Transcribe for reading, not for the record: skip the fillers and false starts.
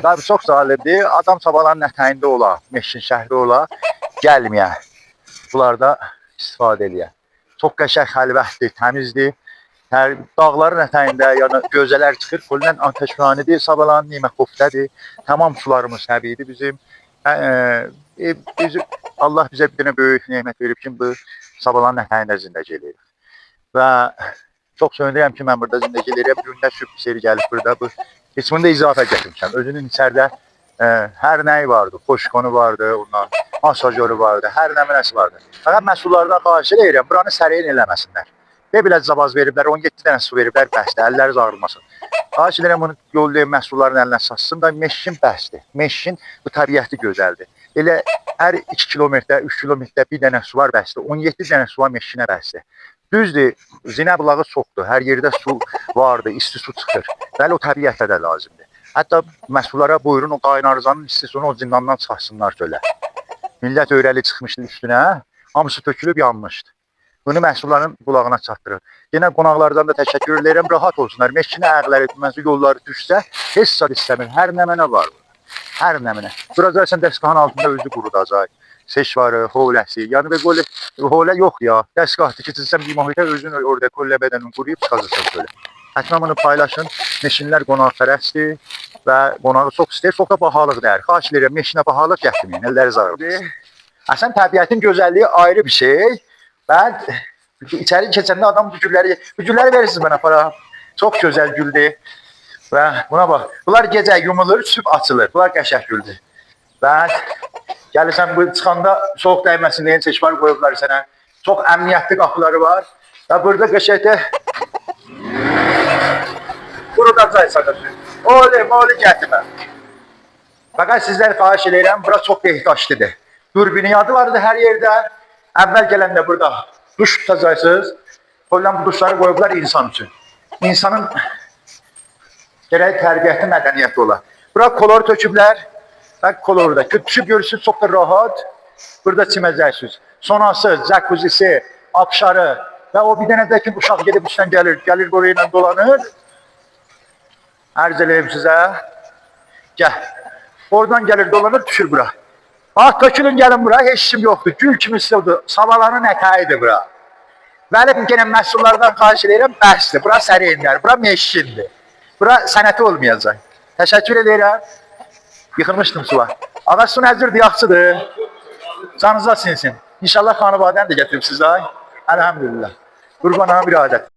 Tabii çox zalibdir. Adam Sabalanın ətəyində ola, Meşin şəhri ola, gəlməyə. Bunlar da istifadə eləyə. Çox qəşəng, xəlvətdir, təmizdir. Hər dağların ətəyində yəni gözələr çıxır. Kullən Ateşxanidir, Sabalanın Niməkofdədir. Tamam sularımız təbiidir bizim. Allah bizə bir dənə böyük nemət verib ki, bu Sabalanın ətəyində zindəci eləyirik. Və çox söndürəm ki, mən burada zindəci eləyirəm. Gündə sübh seri gəlib burada bu qismində izafə gətirmişəm. Özünün içəridə hər nəyi vardı. Poşkonu vardı, ondan masajörü vardı, hər nəminəsi vardı. Fəqət məhsullardan xahiş edirəm, buranı sərin eləməsinlər. Belə zabaz veriblər, 17 dənə su veriblər, bəsdir, əlləri ağrılmasın. Xahiş edirəm, bunu yollayıb məhsulların əlinə satsın da, meşin bəsdir. Meşin bu təbiəti gözəldir. Elə hər 2 kilometrdə, 3 kilometrdə bir dənə su var, bəsdir. 17 dənə su var, meşinə bəsdir. Düzdür, Zinə bulağı çoxdur, hər yerdə su vardı, isti su çıxır. Bəli, o təbiətə də lazımdır. Hətta məhsullara buyurun, o qaynarızanın istisini o zindandan çıxsınlar çölə. Millət öyrəli çıxmışdı üstünə, hamısı tökülüb yanmışdı. Bunu məhsulların qulağına çatdırır. Yenə qonaqlardan da təşəkkür edirəm, rahat olsunlar. Meşkinə ayaqları, yolları düşsə, heç sad istəmir. Hər nəmənə var. Hər nəmənə. Duracaqsan dəstgahın altında özü qurudacaq. Seçvarı, holəsi. Yəni belə holə yox ya. Dəstgahda keçirsən bir mühitə özün orada kollə bədənin quruyub çıxacaqsan böyle. Hətta bunu paylaşın. Meşinlər qonaqpərəstdir və qonağı çox istəyir. Çox da bahalıq dəyər. Xahiş edirəm, meşinə bahalıq gətirməyin. Əlləri zağırdır. Əsən təbiətin gözəlliyi ayrı bir şey. Ben içeri keçəndə adam bu gülləri verirsiniz mənə para. Çox gözəl güldür. Və buna bax. Bunlar gecə yumulur, sübh açılır. Bunlar qəşəng güldür. Və gəlirsən bu çıxanda soğuk dəyməsin deyə seçvar qoyublar sənə. Çox əmniyyətli qapıları var. Və burada qəşəngdə qurudacaqsan. Oli gətirmə. Fəqət sizləri xahiş edirəm, bura çox ehtiyaclıdır. Dürbünyadı vardı hər yerdə. Əvvəl gələndə burada duş tutacaqsınız. Qoyulan bu duşları qoyublar insan üçün. İnsanın gərək tərbiyyəti, mədəniyyəti olar. Bura kolor töküblər. Bak kolorda. Düşüb görürsünüz, çox da rahat. Burada çiməcəksiniz. Sonası, cəkkuzisi, apşarı və o bir dənə də ki, uşaq gedib üstdən gəlir qoru ilə dolanır. Ərz eləyim sizə. Gəl. Oradan gəlir dolanır, düşür bura. Ah, tökülün gəlin bura, heç kim yoxdur. Gül kimi sıvdır. Sabalanın ətəyidir bura. Vəli yenə məhsullardan xahiş edirəm, bəsdir. Bura sərindir, bura meşkindir. Bura sənəti olmayacaq. Təşəkkür edirəm. Yıxılmışdım suya. Ağac su nəzirdir, yaxşıdır. Canınıza sinsin. İnşallah Xanıbadəni də gətirib sizə. Əlhamdülillah. Qurbana bir adət.